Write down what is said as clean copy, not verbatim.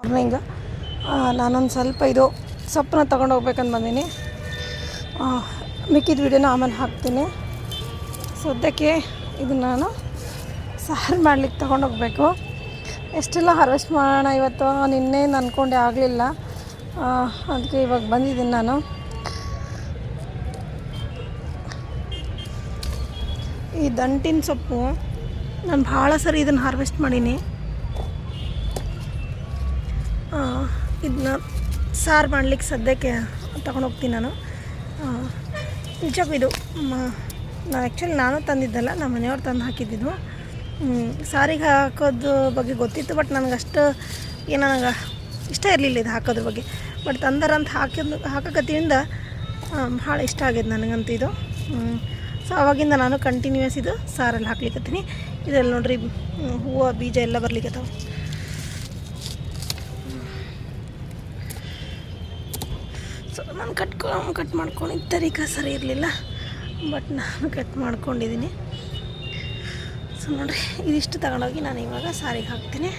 Morning ನಾನೊಂದು ಸ್ವಲ್ಪ ಇದು ಸೊಪ್ಪನ್ನ ತೊಗೊಂಡು ಹೋಗ್ಬೇಕಂತ ಬಂದೀನಿ. ಮಿಕ್ಕಿದ ವಿಡಿಯೋನ ಆಮೇಲೆ ಹಾಕ್ತೀನಿ. ಸದ್ಯಕ್ಕೆ ಇದನ್ನು ನಾನು ಸಾರು ಮಾಡ್ಲಿಕ್ಕೆ ತೊಗೊಂಡೋಗ್ಬೇಕು. ಎಷ್ಟೆಲ್ಲ ಹಾರ್ವೆಸ್ಟ್ ಮಾಡೋಣ ಇವತ್ತು, ನಿನ್ನೇನು ಅಂದ್ಕೊಂಡೆ ಆಗಲಿಲ್ಲ. ಅದಕ್ಕೆ ಇವಾಗ ಬಂದಿದ್ದೀನಿ ನಾನು. ಈ ದಂಟಿನ ಸೊಪ್ಪು ನಾನು ಭಾಳ ಸರಿ ಇದನ್ನು ಹಾರ್ವೆಸ್ಟ್ ಮಾಡೀನಿ. ಇದನ್ನ ಸಾರು ಮಾಡ್ಲಿಕ್ಕೆ ಸದ್ಯಕ್ಕೆ ತೊಗೊಂಡೋಗ್ತೀನಿ ನಾನು. ನಿಜಕ್ಕೂ ಇದು ನಾನು ತಂದಿದ್ದಲ್ಲ, ನಮ್ಮ ಮನೆಯವ್ರು ತಂದು ಹಾಕಿದ್ದಿದ್ದು. ಸಾರಿಗೆ ಹಾಕೋದು ಬಗ್ಗೆ ಗೊತ್ತಿತ್ತು, ಬಟ್ ನನಗಷ್ಟು ಏನೋ ನನಗೆ ಇಷ್ಟ ಇರಲಿಲ್ಲ ಇದು ಹಾಕೋದ್ರ ಬಗ್ಗೆ. ಬಟ್ ತಂದರಂತ ಹಾಕೋಕತ್ತಿಂದ ಭಾಳ ಇಷ್ಟ ಆಗಿದೆ ನನಗಂತೂ ಇದು. ಸೊ ಆವಾಗಿಂದ ನಾನು ಕಂಟಿನ್ಯೂಸ್ ಇದು ಸಾರಲ್ಲಿ ಹಾಕ್ಲಿಕ್ಕತ್ತೀನಿ. ಇದರಲ್ಲಿ ನೋಡ್ರಿ ಹೂವು ಬೀಜ ಎಲ್ಲ ಬರ್ಲಿಕ್ಕತ್ತಾವ. ಸೊ ನಾನು ಕಟ್ ಮಾಡ್ಕೊಂಡಿದ್ದ ತರೀಕ ಸರಿ ಇರಲಿಲ್ಲ, ಬಟ್ ನಾನು ಕಟ್ ಮಾಡ್ಕೊಂಡಿದ್ದೀನಿ. ಸೊ ನೋಡಿರಿ, ಇದಿಷ್ಟು ತಗೊಂಡೋಗಿ ನಾನು ಇವಾಗ ಸಾರಿಗೆ ಹಾಕ್ತೀನಿ.